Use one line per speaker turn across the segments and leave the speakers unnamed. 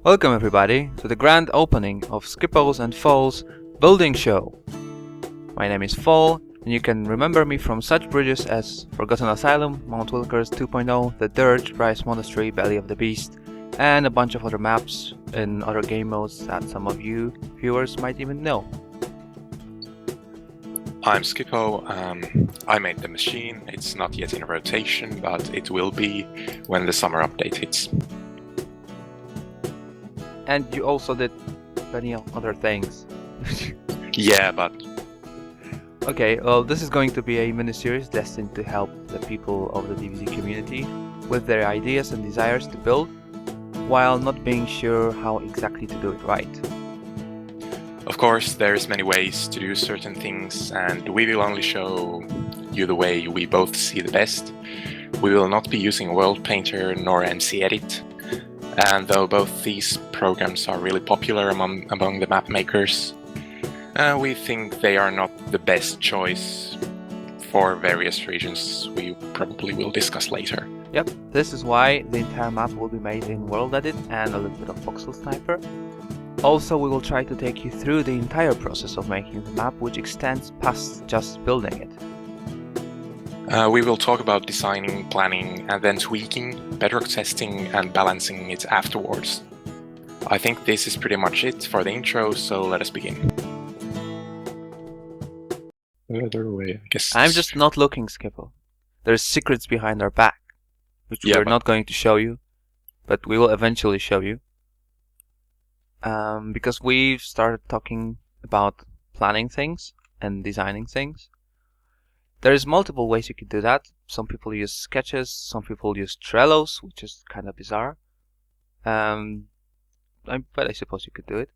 Welcome everybody to the grand opening of Skppos and Foal's building show. My name is Foal, and you can remember me from such bridges as Forgotten Asylum, Mount Wilkers 2.0, The Dirge, Bryce Monastery, Belly of the Beast, and a bunch of other maps in other game modes that some of you viewers might even know.
I'm Skppo. I made the machine. It's not yet in rotation, but it will be when the summer update hits.
And you also did many other things.
Yeah, but...
Okay, well, this is going to be a mini-series destined to help the people of the DVZ community with their ideas and desires to build, while not being sure how exactly to do it right.
Of course, there's many ways to do certain things, and we will only show you the way we both see the best. We will not be using World Painter nor MC Edit, and though both these programs are really popular among the map makers, we think they are not the best choice for various reasons we probably will discuss later.
Yep, this is why the entire map will be made in WorldEdit and a little bit of VoxelSniper. Also, we will try to take you through the entire process of making the map, which extends past just building it.
We will talk about designing, planning, and then tweaking, bedrock testing, and balancing it afterwards. I think this is pretty much it for the intro, so let us begin. Other way, I guess.
I'm just not looking, Skppo. There's secrets behind our back, which we're not going to show you, but we will eventually show you. Because we've started talking about planning things and designing things. There's multiple ways you could do that. Some people use sketches, some people use Trellos, which is kind of bizarre. But I suppose you could do it.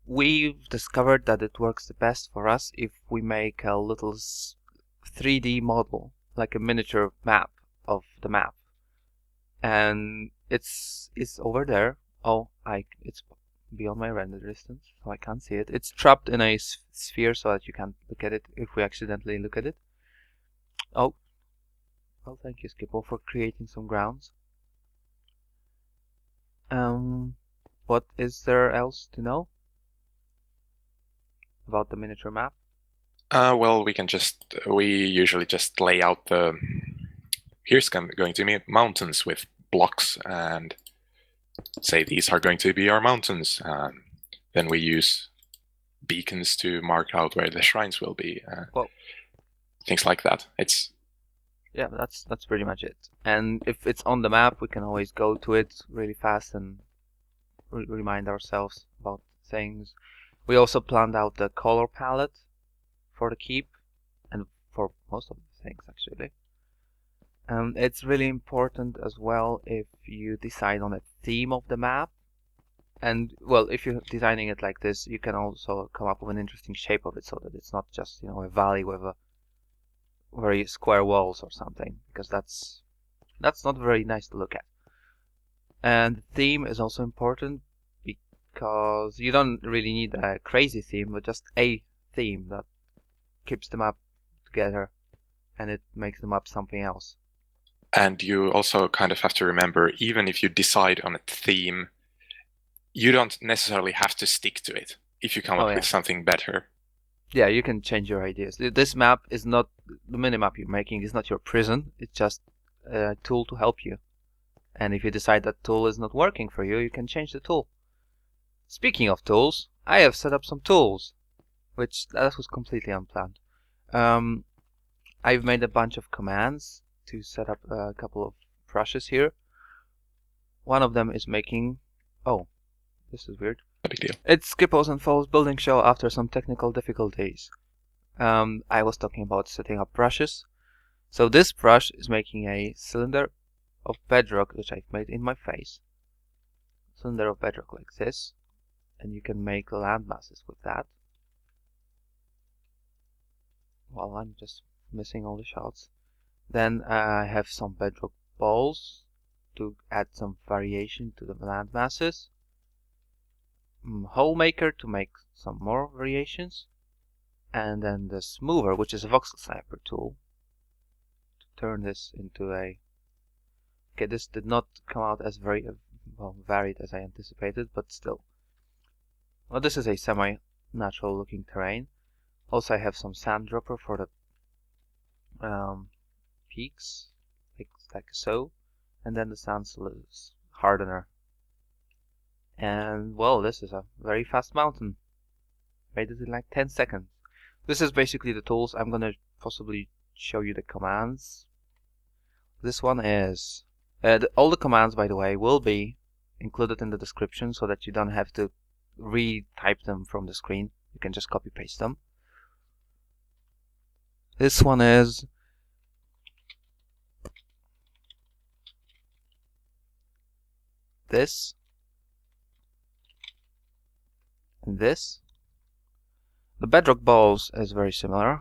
We've discovered that it works the best for us if we make a little 3D model, like a miniature map of the map. And it's over there. Oh, it's beyond my render distance, so I can't see it. It's trapped in a sphere so that you can't look at it if we accidentally look at it. Oh, well, thank you, Skppo, for creating some grounds. What is there else to know about the miniature map?
Well, we usually just lay out the... Here's going to be mountains with blocks, and say these are going to be our mountains. Then we use beacons to mark out where the shrines will be. Things like that.
Yeah, that's pretty much it. And if it's on the map, we can always go to it really fast and remind ourselves about things. We also planned out the color palette for the keep and for most of the things actually. It's really important as well if you decide on a theme of the map. And, well, if you're designing it like this, you can also come up with an interesting shape of it so that it's not just, a valley with a very square walls or something, because that's not very nice to look at. And the theme is also important because you don't really need a crazy theme, but just a theme that keeps the map together and it makes the map something else.
And you also kind of have to remember, even if you decide on a theme, you don't necessarily have to stick to it if you come up with something better.
Yeah, you can change your ideas. This map is not, the minimap you're making is not your prison, it's just a tool to help you. And if you decide that tool is not working for you, you can change the tool. Speaking of tools, I have set up some tools, which that was completely unplanned. I've made a bunch of commands to set up a couple of brushes here. One of them is making... Oh, this is weird.
No big deal.
It's Skppos and Foal's building show after some technical difficulties. I was talking about setting up brushes. So this brush is making a cylinder of bedrock, which I've made in my face. Cylinder of bedrock like this. And you can make land masses with that. Well, I'm just missing all the shots. Then I have some bedrock balls to add some variation to the land masses. Hole maker to make some more variations. And then the smoother, which is a VoxelSniper tool, to turn this into a... Okay, this did not come out as very well, varied as I anticipated, but still. Well, this is a semi-natural looking terrain. Also, I have some sand dropper for the peaks, like so, and then the sand hardener. And well, this is a very fast mountain. Made it in like 10 seconds. This is basically the tools. I'm gonna possibly show you the commands. This one is all the commands, by the way, will be included in the description so that you don't have to re-type them from the screen. You can just copy paste them. This one is this and this. The Bedrock balls is very similar.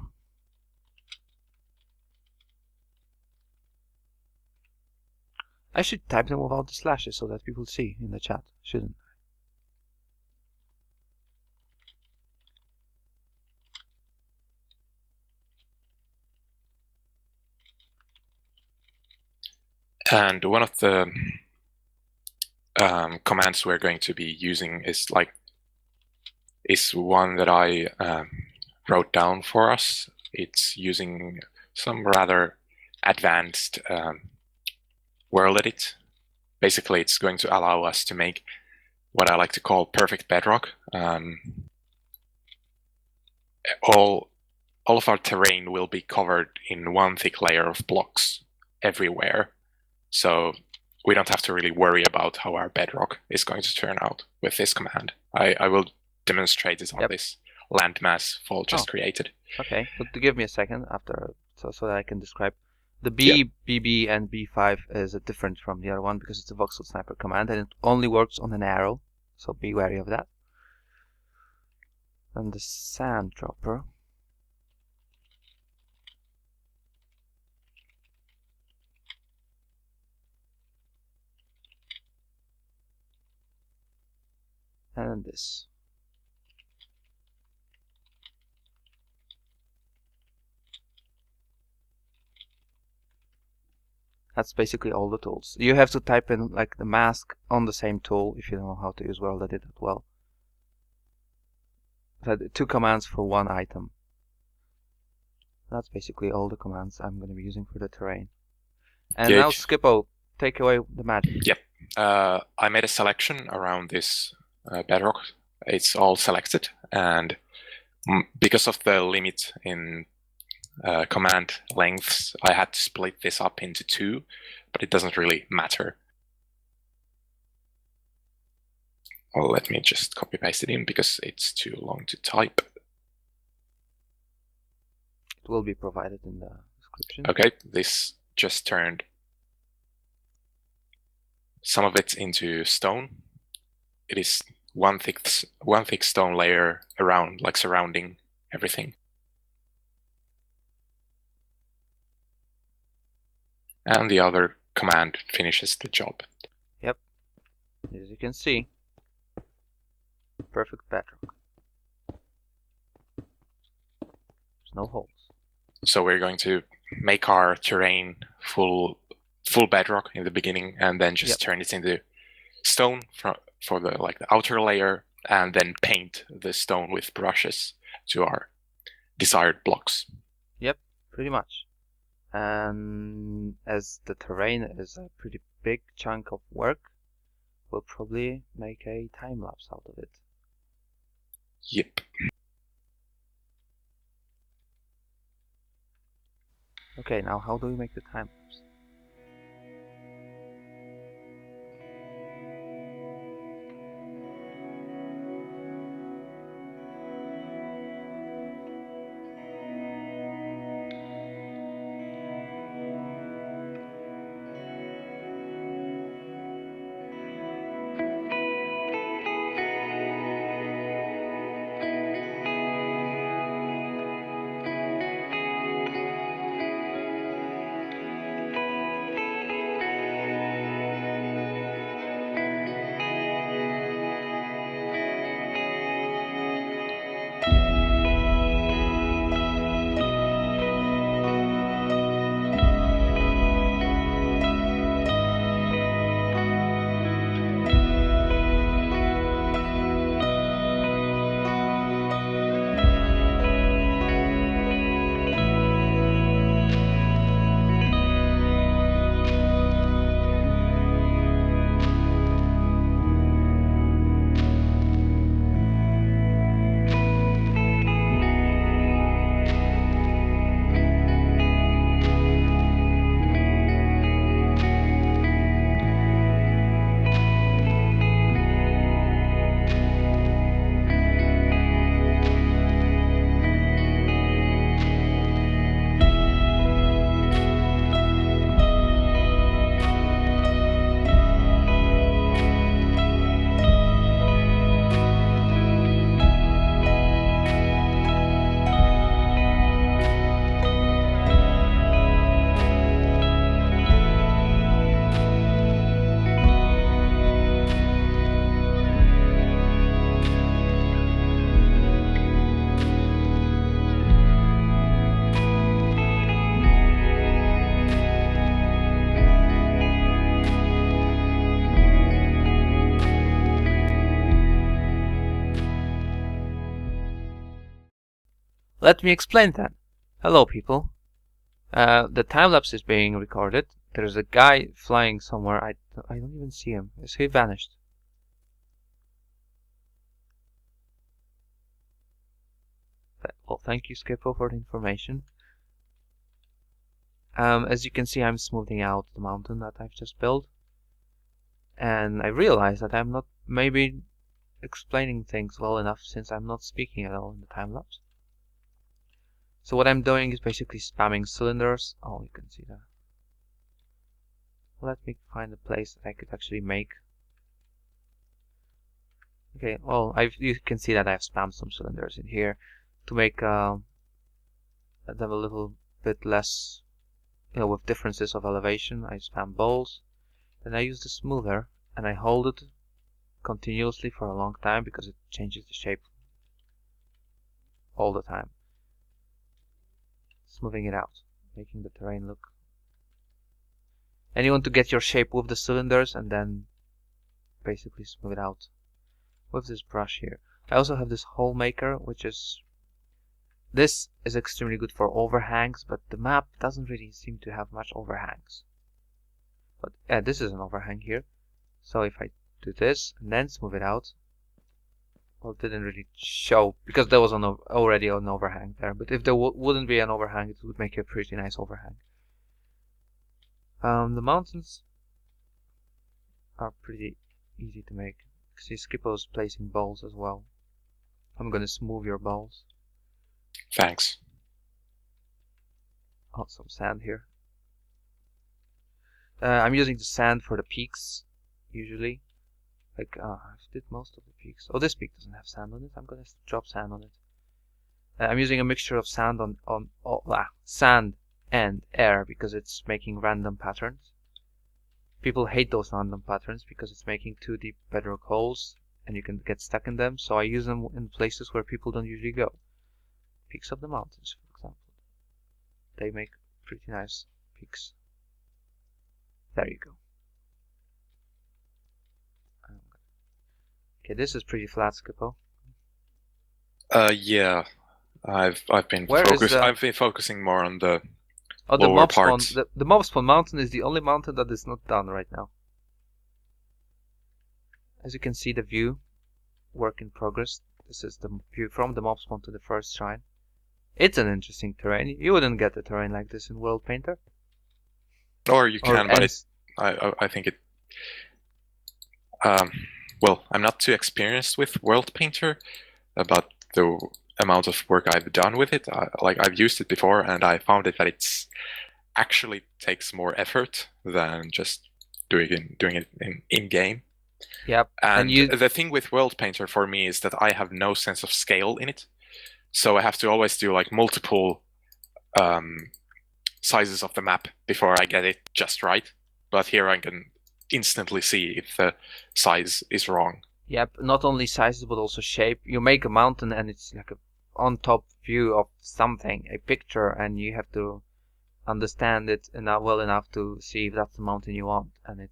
I should type them without the slashes so that people see in the chat, shouldn't
I? And one of the commands we're going to be using is one that I wrote down for us. It's using some rather advanced WorldEdit. Basically, it's going to allow us to make what I like to call perfect bedrock. All of our terrain will be covered in one thick layer of blocks everywhere. So we don't have to really worry about how our bedrock is going to turn out with this command. I will demonstrate it on this landmass file just created.
Okay, but to give me a second after so that I can describe. The B, BB, and B5 is different from the other one because it's a VoxelSniper command and it only works on an arrow, so be wary of that. And the sand dropper. And this. That's basically all the tools. You have to type in like the mask on the same tool if you know how to use WorldEdit as well. So 2 commands for 1 item. That's basically all the commands I'm going to be using for the terrain. And now Skppo, take away the magic.
Yep. I made a selection around this bedrock. It's all selected, and because of the limit in command lengths, I had to split this up into 2, but it doesn't really matter. Well, let me just copy paste it in because it's too long to type.
It will be provided in the description.
Okay, this just turned some of it into stone. It is one thick stone layer around, like surrounding everything. And the other command finishes the job.
Yep. As you can see, perfect bedrock. There's no holes.
So we're going to make our terrain full bedrock in the beginning, and then just turn it into stone for the outer layer, and then paint the stone with brushes to our desired blocks.
Yep, pretty much. And as the terrain is a pretty big chunk of work, we'll probably make a time lapse out of it.
Yep.
Okay, now how do we make the time lapse? Let me explain then. Hello, people. The time-lapse is being recorded. There's a guy flying somewhere. I don't even see him. Is he vanished? Well, thank you, Skppo, for the information. As you can see, I'm smoothing out the mountain that I've just built. And I realize that I'm not maybe explaining things well enough since I'm not speaking at all in the time-lapse. So what I'm doing is basically spamming cylinders. Oh, you can see that. Let me find a place that I could actually make. Okay, well, you can see that I've spammed some cylinders in here to make them a little bit less, with differences of elevation. I spam balls. Then I use the smoother and I hold it continuously for a long time because it changes the shape all the time. Smoothing it out, making the terrain look. And you want to get your shape with the cylinders and then basically smooth it out with this brush here. I also have this hole maker, which is extremely good for overhangs, but the map doesn't really seem to have much overhangs. But this is an overhang here. So if I do this and then smooth it out, well, it didn't really show because there was already an overhang there. But if there wouldn't be an overhang, it would make a pretty nice overhang. The mountains are pretty easy to make. See, Skppos placing balls as well. I'm gonna smooth your balls.
Thanks.
Oh, some sand here. I'm using the sand for the peaks, usually. Like, I did most of the peaks. Oh, this peak doesn't have sand on it. I'm gonna drop sand on it. I'm using a mixture of sand sand and air because it's making random patterns. People hate those random patterns because it's making too deep bedrock holes and you can get stuck in them. So I use them in places where people don't usually go. Peaks of the mountains, for example. They make pretty nice peaks. There you go. Okay, this is pretty flat, Skppo.
Yeah, I've been focusing more on the
the
lower parts.
The mob spawn mountain is the only mountain that is not done right now. As you can see, the view, work in progress. This is the view from the mob spawn to the first shrine. It's an interesting terrain. You wouldn't get a terrain like this in World Painter.
Or you can, but I think it. Well, I'm not too experienced with World Painter, but the amount of work I've done with it, I've used it before, and I found it that it's actually takes more effort than just doing it in game.
Yep.
And the thing with World Painter for me is that I have no sense of scale in it, so I have to always do like multiple sizes of the map before I get it just right. But here I can instantly see if the size is wrong.
Yep, not only sizes but also shape. You make a mountain and it's like a on top view of something, a picture, and you have to understand it well enough to see if that's the mountain you want. And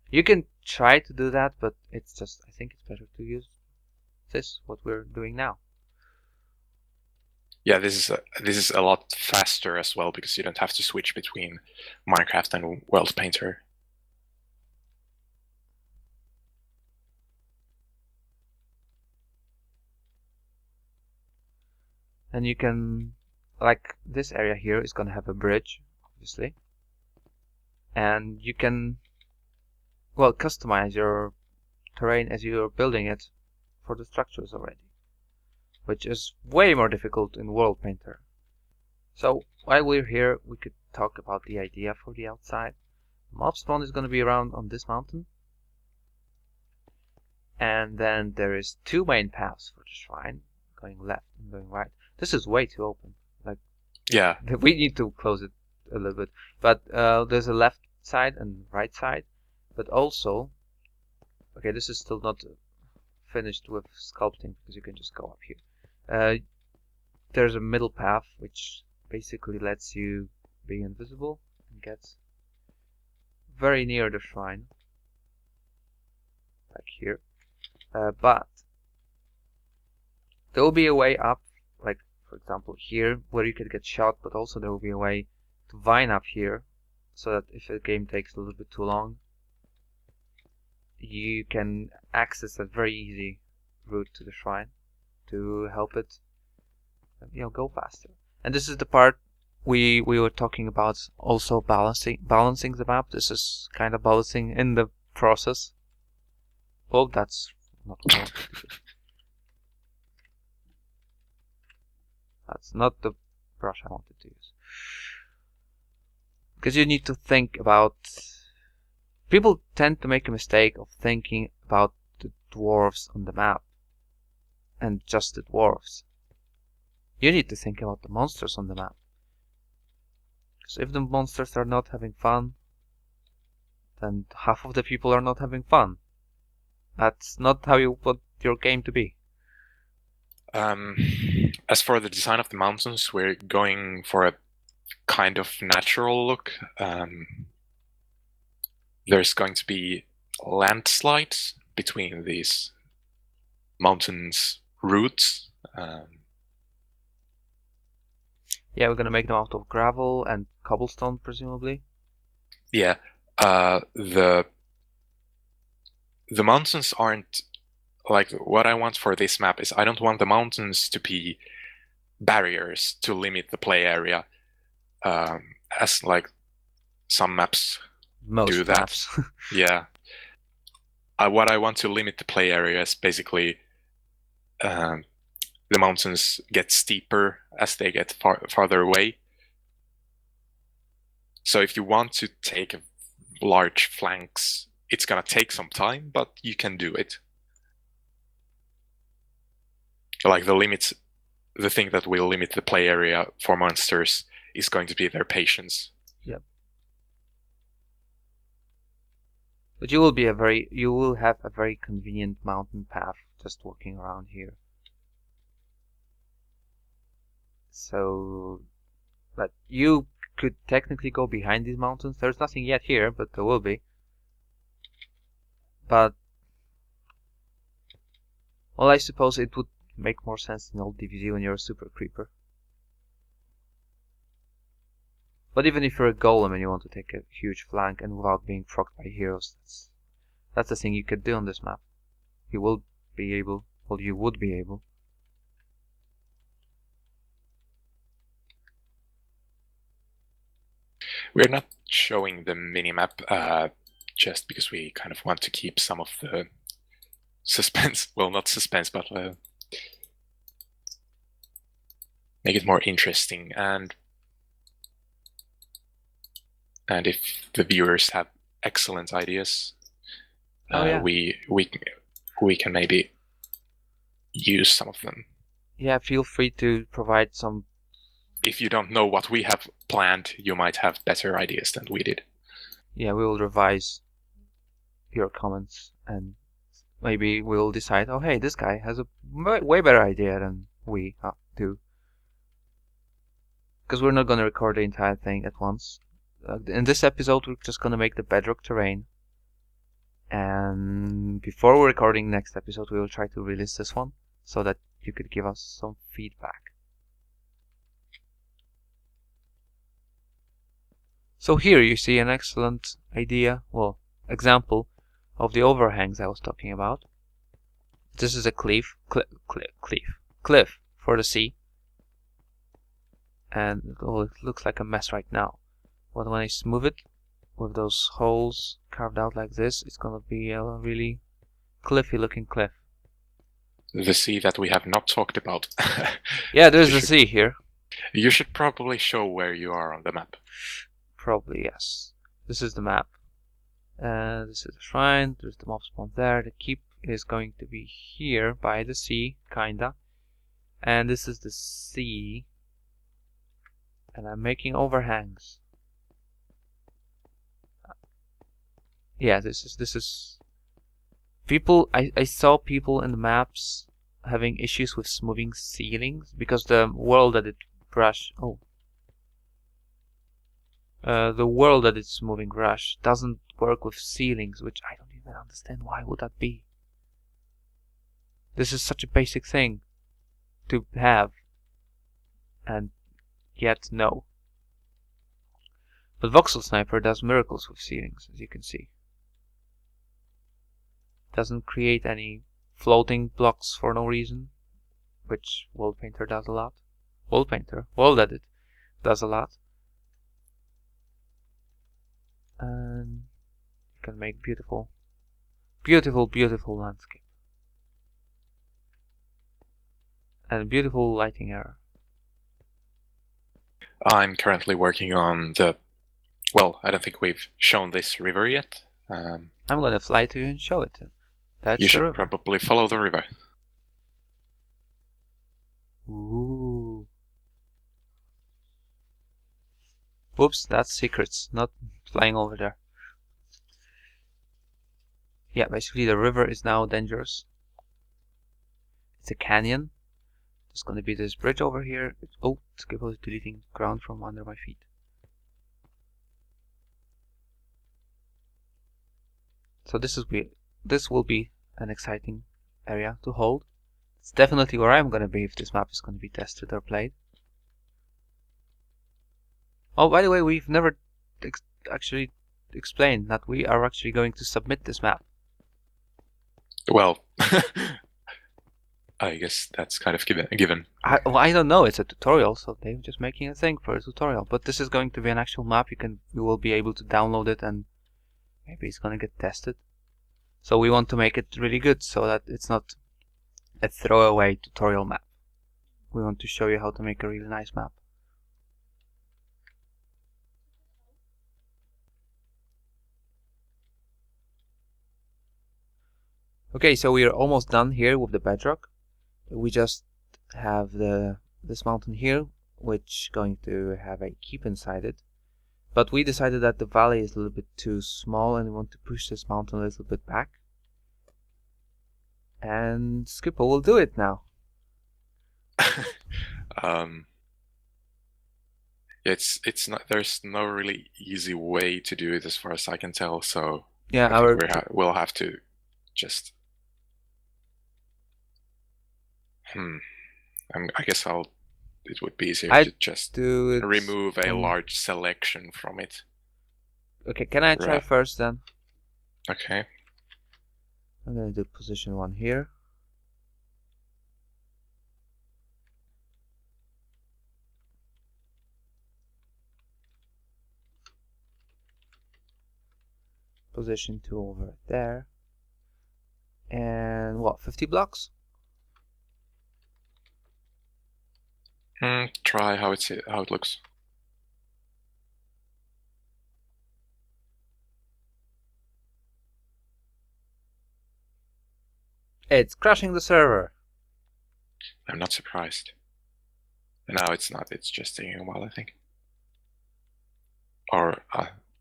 you can try to do that, but it's just, I think it's better to use what we're doing now.
Yeah, this is a lot faster as well because you don't have to switch between Minecraft and World Painter.
And you can, like this area here is going to have a bridge, obviously. And you can, well, customize your terrain as you're building it for the structures already, which is way more difficult in World Painter. So while we're here, we could talk about the idea for the outside. Mob spawn is going to be around on this mountain. And then there is 2 main paths for the shrine, going left and going right. This is way too open. Like,
yeah,
we need to close it a little bit. But there's a left side and right side. But also, okay, this is still not finished with sculpting because you can just go up here. There's a middle path which basically lets you be invisible and get very near the shrine, like here. But there will be a way up, like for example, here, where you could get shot, but also there will be a way to vine up here, so that if the game takes a little bit too long, you can access a very easy route to the shrine to help it, go faster. And this is the part we were talking about, also balancing the map. This is kind of balancing in the process. Oh, that's not what I wanted to do. That's not the brush I wanted to use. Because you need to think about... People tend to make a mistake of thinking about the dwarves on the map. And just the dwarves. You need to think about the monsters on the map. Because if the monsters are not having fun, then half of the people are not having fun. That's not how you want your game to be.
As for the design of the mountains, we're going for a kind of natural look. There's going to be landslides between these mountains' roots.
Yeah, we're gonna make them out of gravel and cobblestone, presumably.
Yeah, the mountains aren't like what I want for this map is I don't want the mountains to be barriers to limit the play area, as like some maps do that.
Maps.
Yeah. What I want to limit the play area is basically the mountains get steeper as they get farther away. So if you want to take large flanks, it's gonna take some time, but you can do it. Like the thing that will limit the play area for monsters is going to be their patience.
Yep. But you will have a very convenient mountain path just walking around here. So that you could technically go behind these mountains. There's nothing yet here, but there will be. But well, I suppose it would make more sense in old DVZ when you're a super creeper. But even if you're a golem and you want to take a huge flank and without being procced by heroes, that's the thing you could do on this map. You will be able, well, you would be able.
We're not showing the minimap just because we kind of want to keep some of the suspense. Well, not suspense, but make it more interesting. And if the viewers have excellent ideas, we can maybe use some of them.
Yeah, feel free to provide some.
If you don't know what we have planned, you might have better ideas than we did.
Yeah, we will revise your comments and maybe we'll decide, oh hey, this guy has a way better idea than we do. Because we're not going to record the entire thing at once. In this episode, we're just going to make the bedrock terrain. And before we're recording next episode, we will try to release this one so that you could give us some feedback. So here you see an excellent idea, well, example of the overhangs I was talking about. This is a cliff for the sea. And it looks like a mess right now. But when I smooth it with those holes carved out like this, it's gonna be a really cliffy looking cliff.
The sea that we have not talked about.
Yeah, there's the sea here.
You should probably show where you are on the map.
Probably, yes. This is the map. This is the shrine. There's the mob spawn there. The keep is going to be here by the sea, kinda. And this is the sea. And I'm making overhangs. Yeah, this is people. I saw people in the maps having issues with smoothing ceilings because the WorldEdit brush. The WorldEdit smoothing brush doesn't work with ceilings, which I don't even understand. Why would that be? This is such a basic thing to have. and yet no. But VoxelSniper does miracles with ceilings, as you can see. Doesn't create any floating blocks for no reason, which WorldPainter does a lot. WorldEdit does a lot. And you can make beautiful, beautiful, beautiful landscape. And beautiful lighting error.
I'm currently working on the... Well, I don't think we've shown this river yet.
I'm gonna fly to you and show it. That's
you
the
should
river.
probably follow the river.
Ooh. Whoops, that's secrets, not flying over there. Yeah, basically the river is now dangerous. It's a canyon. There's gonna be this bridge over here. Oh, Skppo is deleting ground from under my feet. So this will be an exciting area to hold. It's definitely where I'm gonna be if this map is gonna be tested or played. Oh, by the way, we've never actually explained that we are actually going to submit this map.
Well, I guess that's kind of given.
I don't know. It's a tutorial, so they're just making a thing for a tutorial. But this is going to be an actual map. You will be able to download it, and maybe it's gonna get tested. So we want to make it really good, so that it's not a throwaway tutorial map. We want to show you how to make a really nice map. Okay, so we are almost done here with the bedrock. We just have this mountain here, which going to have a keep inside it. But we decided that the valley is a little bit too small and we want to push this mountain a little bit back. And Skppo will do it now.
It's not. There's no really easy way to do it as far as I can tell. So
yeah,
we'll have to just. I guess it would be easier to just remove a large selection from it.
Okay, can I try first then?
Okay.
I'm gonna do position 1 here. Position 2 over there. And what, 50 blocks?
Try how it looks.
It's crashing the server.
I'm not surprised. No, it's not. It's just taking a while, I think. Or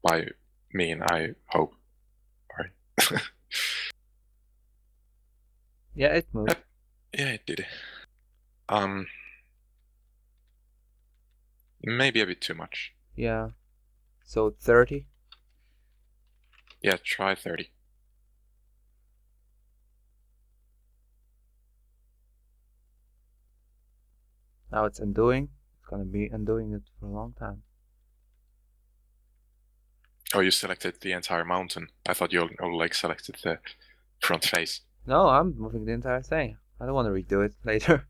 by mean, I hope. Right.
Yeah, it moved.
Yeah, it did. Maybe a bit too much.
Yeah. So 30?
Yeah, try 30.
Now it's undoing. It's gonna be undoing it for a long time.
Oh, you selected the entire mountain. I thought you like selected the front face.
No, I'm moving the entire thing. I don't want to redo it later.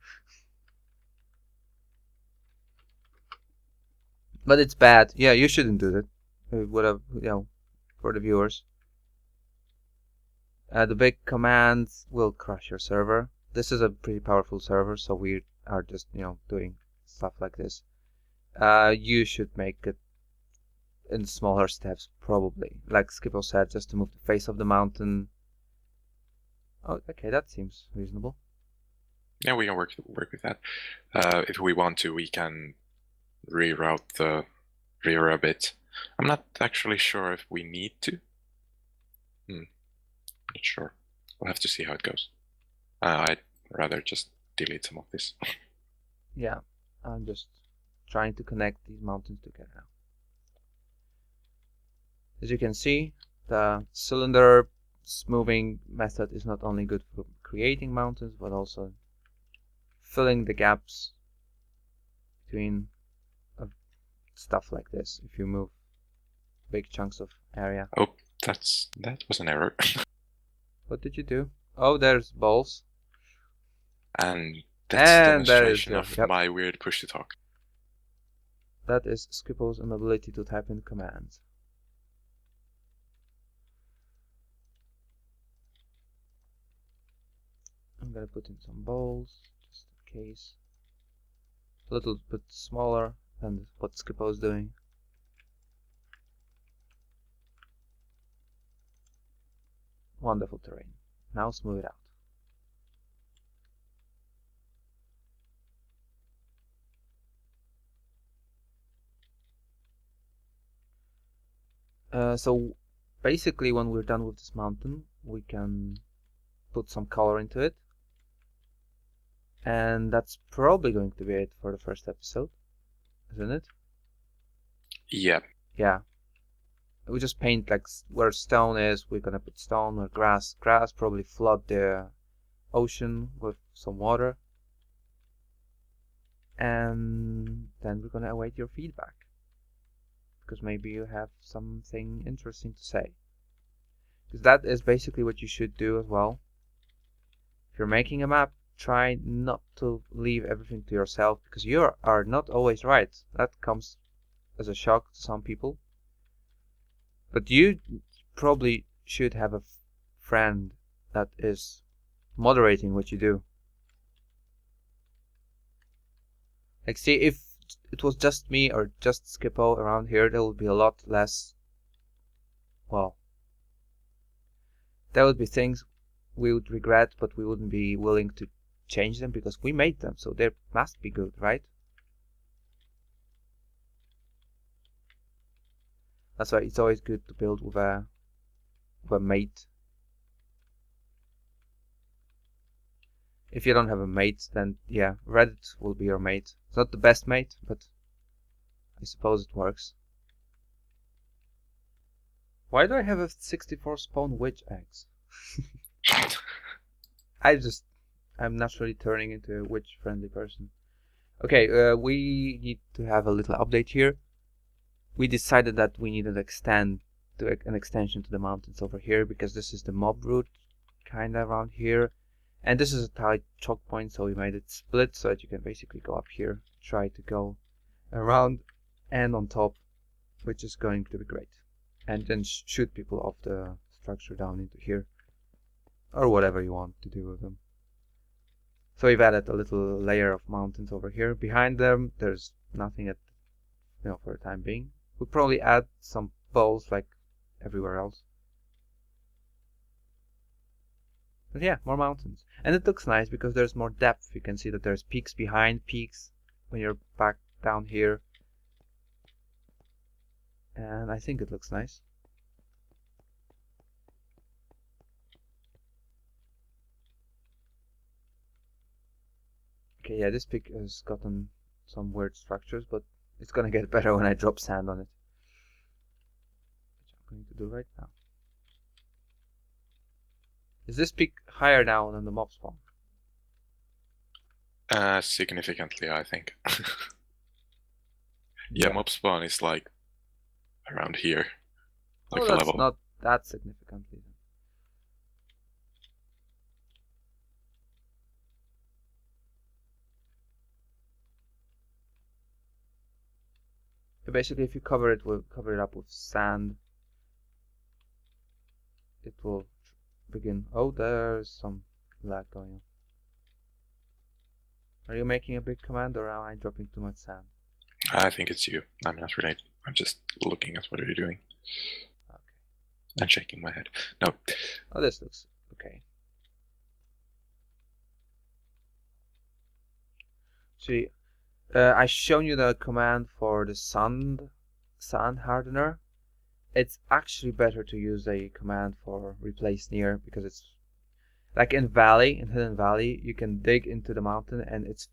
But it's bad. Yeah, you shouldn't do that. It would have, for the viewers. The big commands will crush your server. This is a pretty powerful server, so we are just, doing stuff like this. You should make it in smaller steps, probably. Like Skppo said, just to move the face of the mountain. Oh, okay, that seems reasonable.
Yeah, we can work with that. If we want to, we can reroute the river a bit. I'm not actually sure if we need to. Not sure. We'll have to see how it goes. I'd rather just delete some of this.
Yeah, I'm just trying to connect these mountains together now. As you can see, the cylinder smoothing method is not only good for creating mountains, but also filling the gaps between stuff like this if you move big chunks of area.
Oh, that was an error.
What did you do? Oh, there's balls.
And that's a
And there is
demonstration of
yep.
my weird push to talk.
That is Skppo's inability to type in commands. I'm gonna put in some balls, just in case. A little bit smaller than what Skppo is doing. Wonderful terrain. Now smooth it out. So basically when we're done with this mountain, we can put some color into it. And that's probably going to be it for the first episode, isn't it?
Yeah.
Yeah. We just paint like where stone is, we're gonna put stone or grass. Grass, probably flood the ocean with some water. And then we're gonna await your feedback. Because maybe you have something interesting to say. Because that is basically what you should do as well. If you're making a map, try not to leave everything to yourself, because you are not always right. That comes as a shock to some people. But you probably should have a friend that is moderating what you do. Like, see, if it was just me or just Skppo around here, there would be a lot less. Well, there would be things we would regret, but we wouldn't be willing to change them because we made them, so they must be good, right? That's why it's always good to build with a mate. If you don't have a mate, then yeah, Reddit will be your mate. It's not the best mate, but I suppose it works. Why do I have a 64 spawn witch eggs? I'm naturally turning into a witch friendly person. Okay, we need to have a little update here. We decided that we need an extension to the mountains over here, because this is the mob route kinda around here. And this is a tight choke point, so we made it split so that you can basically go up here, try to go around and on top, which is going to be great. And then shoot people off the structure down into here, or whatever you want to do with them. So we've added a little layer of mountains over here. Behind them, there's nothing for the time being. We'll probably add some balls like everywhere else. But yeah, more mountains. And it looks nice because there's more depth. You can see that there's peaks behind peaks when you're back down here. And I think it looks nice. Okay, yeah, this peak has gotten some weird structures, but it's gonna get better when I drop sand on it. Which I'm going to do right now. Is this peak higher now than the mob spawn?
Significantly, I think. Yeah, mob spawn is like around here. Like
oh,
the
that's
level.
not that significantly. Basically, if you cover it up with sand, it will begin. Oh, there's some lag going on. Are you making a big command, or am I dropping too much sand?
I think it's you. I'm not related. I'm just looking at what you're doing.
Okay.
And shaking my head. No.
Oh, this looks okay. See, I've shown you the command for the sand hardener. It's actually better to use a command for replace near, because it's like in Hidden Valley, you can dig into the mountain and it's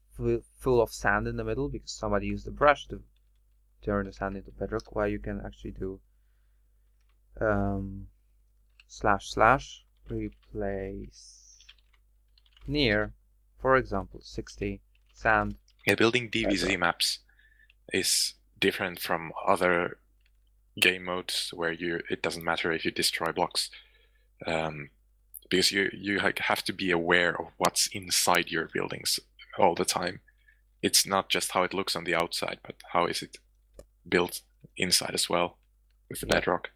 full of sand in the middle because somebody used a brush to turn the sand into bedrock, while you can actually do / replace near, for example, 60 sand.
Yeah, building DVZ maps is different from other game modes where it doesn't matter if you destroy blocks, because you have to be aware of what's inside your buildings all the time. It's not just how it looks on the outside, but how is it built inside as well with the bedrock.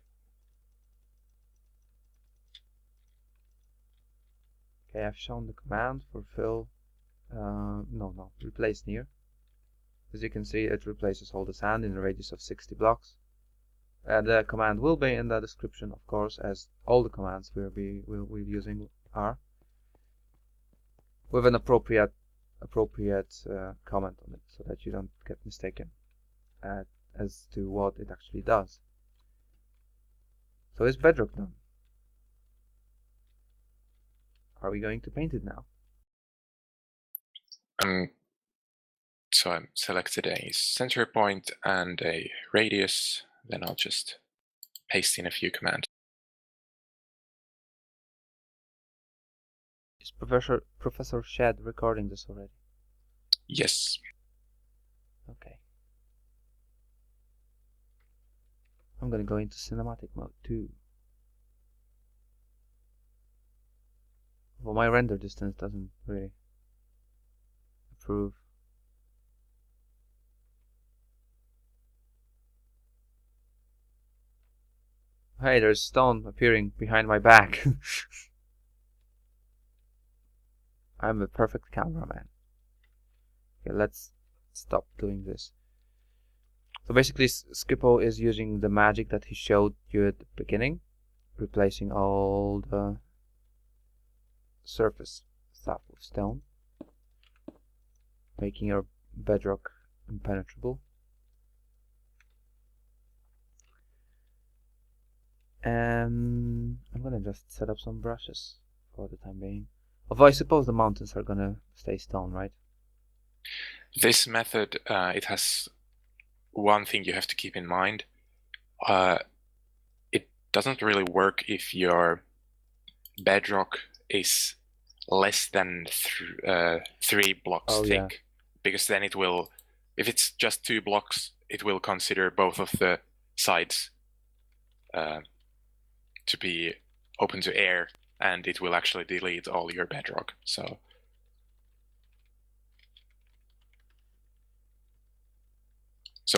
Okay, I've shown the command for fill. Replace near. As you can see, it replaces all the sand in a radius of 60 blocks. The command will be in the description, of course, as all the commands we'll be using are, with an appropriate comment on it, so that you don't get mistaken as to what it actually does. So is Bedrock done? Are we going to paint it now?
So I selected a center point and a radius, then I'll just paste in a few commands.
Is Professor Shed recording this already?
Yes.
Okay. I'm gonna go into cinematic mode too. Well, my render distance doesn't really approve. Hey, there's stone appearing behind my back. I'm a perfect cameraman. Okay, let's stop doing this. So basically, Skppo is using the magic that he showed you at the beginning, replacing all the surface stuff with stone, making your bedrock impenetrable. And I'm gonna just set up some brushes for the time being. Although I suppose the mountains are gonna stay stone, right?
This method, it has one thing you have to keep in mind. It doesn't really work if your bedrock is less than 3 blocks thick. Yeah. Because then it will, if it's just 2 blocks, it will consider both of the sides to be open to air, and it will actually delete all your bedrock. So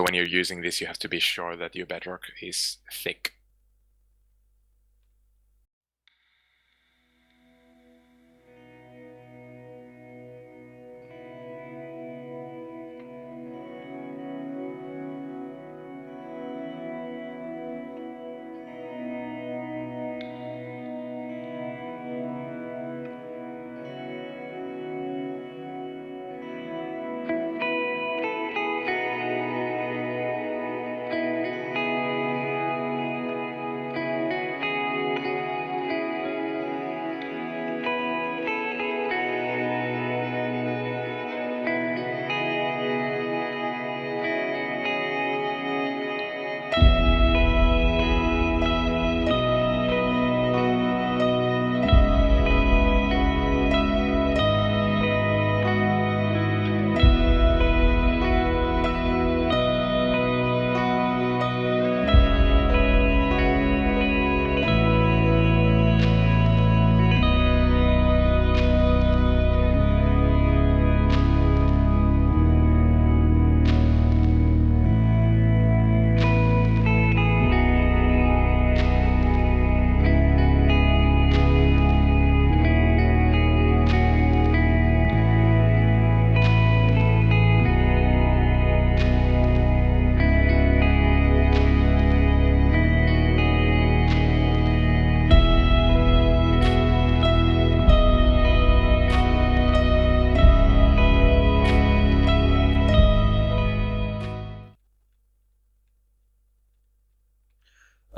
when you're using this, you have to be sure that your bedrock is thick.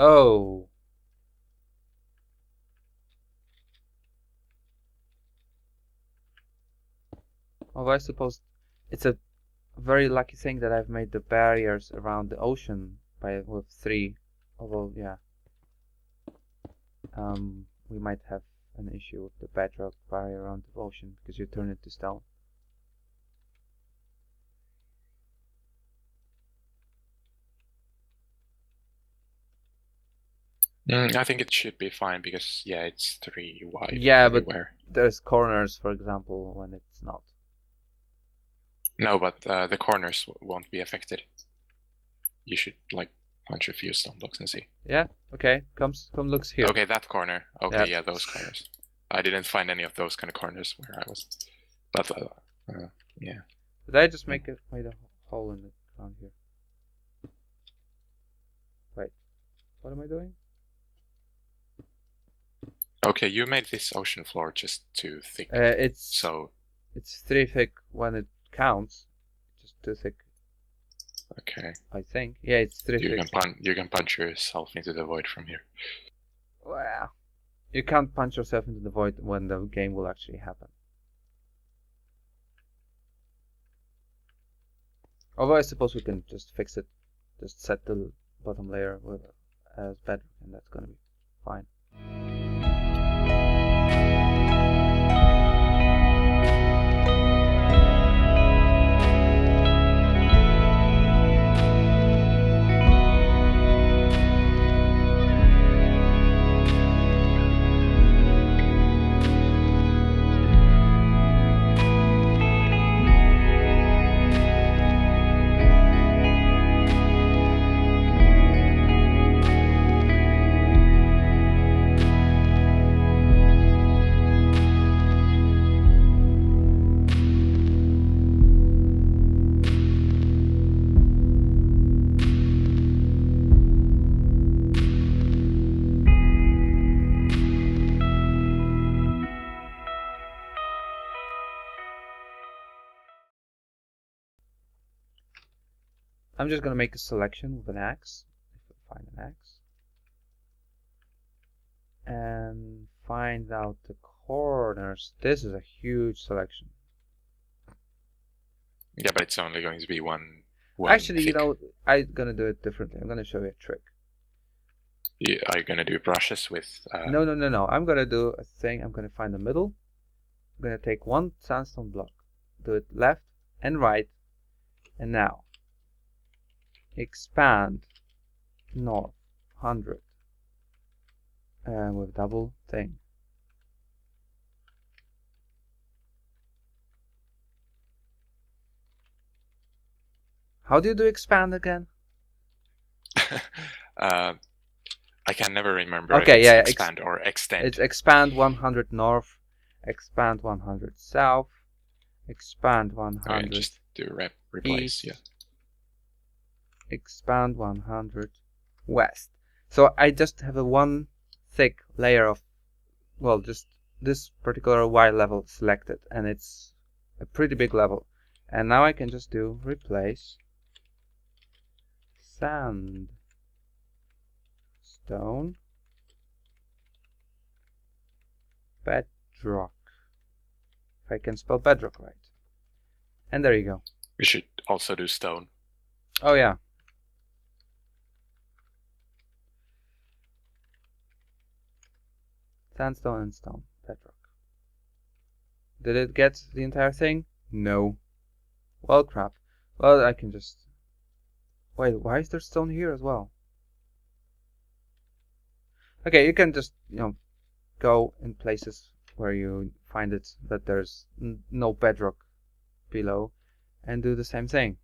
Oh. Although I suppose it's a very lucky thing that I've made the barriers around the ocean with 3. Although, yeah, we might have an issue with the bedrock barrier around the ocean because you turn it to stone.
I think it should be fine because yeah, it's 3 wide
Yeah,
everywhere.
but there's corners, for example, when it's not.
No, but the corners won't be affected. You should like punch a few stone blocks and see.
Yeah. Okay. Come looks here.
Okay, that corner. Okay,
Yeah.
yeah, those corners. I didn't find any of those kind of corners where I was. But yeah.
Did I just made a hole in the ground here? Wait. What am I doing?
Okay, you made this ocean floor just too thick.
It's 3 thick when it counts. Just too thick.
Okay.
I think. Yeah, it's 3 thick.
You can punch yourself into the void from here.
Wow. You can't punch yourself into the void when the game will actually happen. Although I suppose we can just fix it. Just set the bottom layer as bedrock, and that's gonna be fine. I'm just gonna make a selection with an axe, if I find an axe, and find out the corners. This is a huge selection.
Yeah, but it's only going to be one
Actually,
thick.
you know, I'm gonna do it differently. I'm gonna show you a trick.
Are you gonna do brushes with?
No. I'm gonna do a thing. I'm gonna find the middle. I'm gonna take one sandstone block, do it left and right, and now expand north 100 with double thing. How do you do expand again?
I can never remember.
Okay,
if it's
yeah,
expand or extend.
It's expand 100 north, expand 100 south, expand 100
okay, just do replace,
east,
yeah.
Expand 100 west. So I just have a one thick layer of, well, just this particular Y level selected, and it's a pretty big level. And now I can just do replace sand stone bedrock, if I can spell bedrock right. And there you go.
We should also do stone.
Oh yeah. Sandstone and stone bedrock. Did it get the entire thing? No. Well, crap. Well, I can just... Wait, why is there stone here as well? Okay, you can just, you know, go in places where you find it that there's no bedrock below and do the same thing.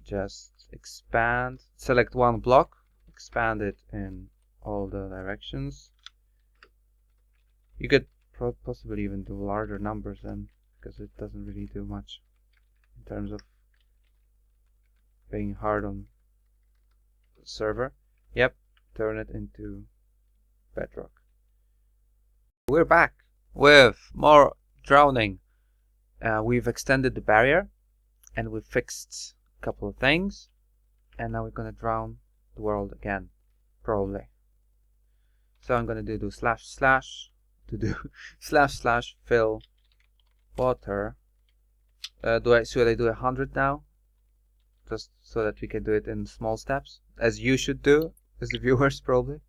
Just expand, select one block, expand it in all the directions. You could possibly even do larger numbers then, because it doesn't really do much in terms of being hard on the server. Yep, turn it into bedrock. We're back with more drowning. We've extended the barrier and we've fixed a couple of things, and now we're gonna drown the world again, probably. So I'm gonna do slash slash to do slash slash fill water. Should I do 100 now? Just so that we can do it in small steps, as you should do, as the viewers probably.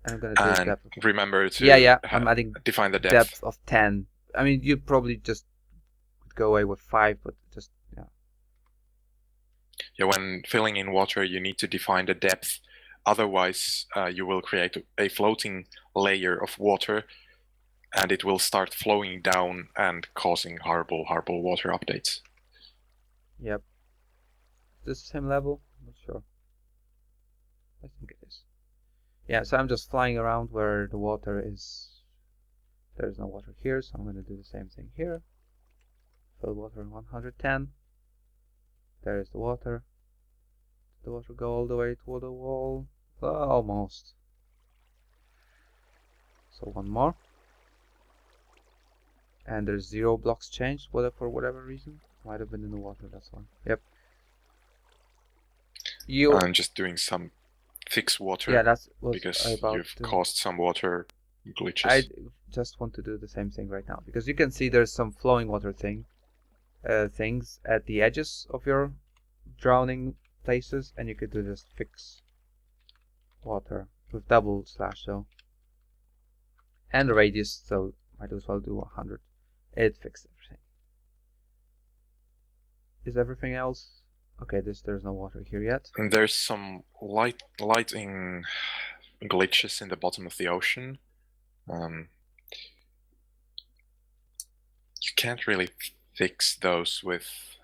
And I'm gonna do depth.
Remember to
I'm adding
define the depth
of 10. I mean, you probably just could go away with 5, but just
yeah. When filling in water, you need to define the depth Otherwise, you will create a floating layer of water, and it will start flowing down and causing horrible water updates.
Yep. Is this the same level? I'm not sure. I think it is. Yeah, so I'm just flying around where the water is. There's no water here, so I'm going to do the same thing here. Fill water 110. There's the water. Did the water go all the way toward the wall? Almost. So one more. And there's 0 blocks changed, for whatever reason. Might have been in the water, that's why. Yep.
I'm just doing some fix water.
Yeah, that's what
because you've
to...
caused some water glitches.
I just want to do the same thing right now, because you can see there's some flowing water things at the edges of your drowning places, and you could do just fix water with double slash though, and the radius, so might as well do 100. It fixed everything. Is everything else okay? There's no water here yet.
And there's some lighting glitches in the bottom of the ocean. You can't really fix those with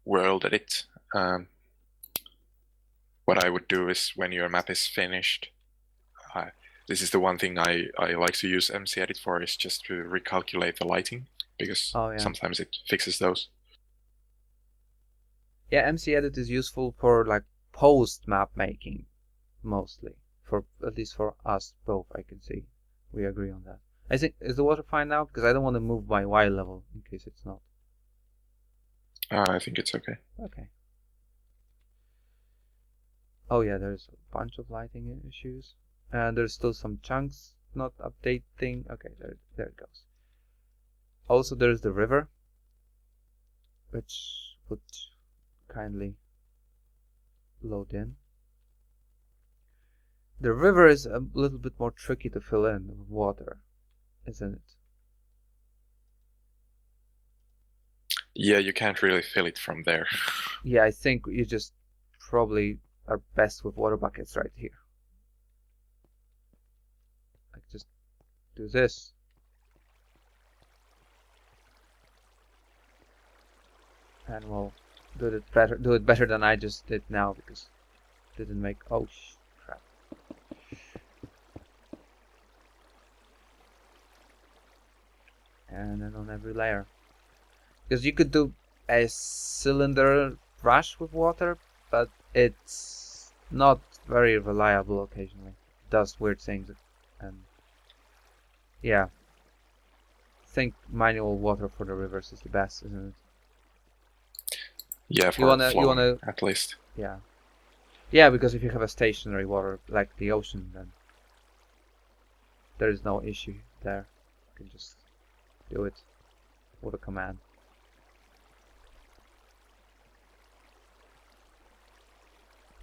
WorldEdit. What I would do is, when your map is finished, this is the one thing I like to use MC-Edit for, is just to recalculate the lighting, because sometimes it fixes those.
Yeah, MC-Edit is useful for like post map making, mostly. For at least for us both, I can see. We agree on that. I think, is the water fine now? Because I don't want to move my Y level in case it's not.
I think it's okay.
Okay. Oh yeah, there's a bunch of lighting issues. And there's still some chunks not updating. Okay, there it goes. Also, there's the river, which would kindly load in. The river is a little bit more tricky to fill in with water, isn't it?
Yeah, you can't really fill it from there.
Yeah, I think you just probably are best with water buckets right here. Like, just do this. And we'll do it better than I just did now, because it didn't make... Oh, crap. And then on every layer. Because you could do a cylinder brush with water, but it's not very reliable occasionally. It does weird things, and yeah. I think manual water for the rivers is the best, isn't it?
Yeah, for flowing, at least.
Yeah. Yeah, because if you have a stationary water like the ocean, then there is no issue there. You can just do it with a command.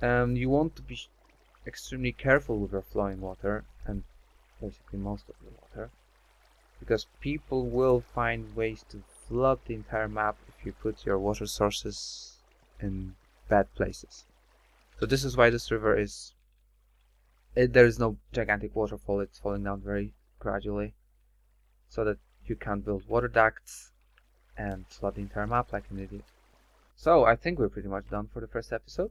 You want to be extremely careful with your flowing water, and basically most of the water, because people will find ways to flood the entire map if you put your water sources in bad places. So this is why this river is... there is no gigantic waterfall, it's falling down very gradually, so that you can't build water ducts and flood the entire map like an idiot. So I think we're pretty much done for the first episode.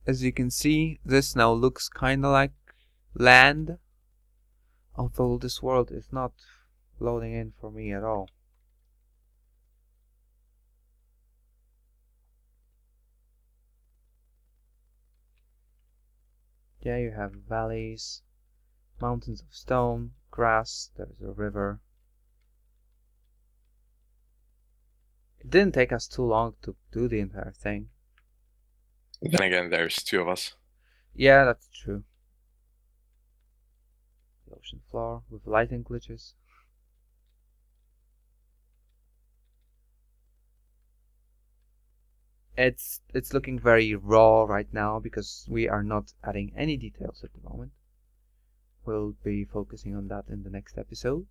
As you can see, this now looks kinda like land, although this world is not loading in for me at all. Yeah, you have valleys, mountains of stone, grass, there's a river. It didn't take us too long to do the entire thing.
Then again, there's 2 of us.
Yeah, that's true. The ocean floor with lighting glitches. It's looking very raw right now because we are not adding any details at the moment. We'll be focusing on that in the next episode.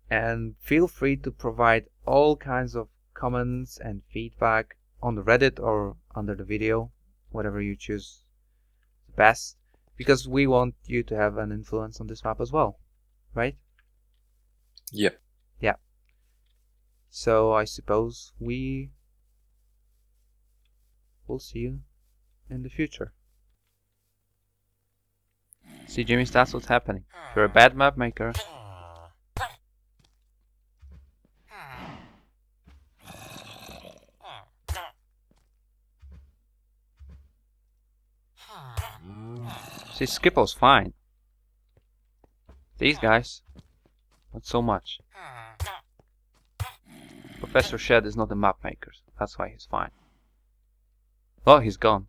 And feel free to provide all kinds of comments and feedback on the Reddit or under the video whatever you choose best, because we want you to have an influence on this map as well, right?
Yeah.
Yeah. So I suppose we will see you in the future. See, Jimmy, that's what's happening. If you're a bad map maker, see, Skppo's fine. These guys, not so much. Professor Shed is not a map maker, that's why he's fine. Well, he's gone.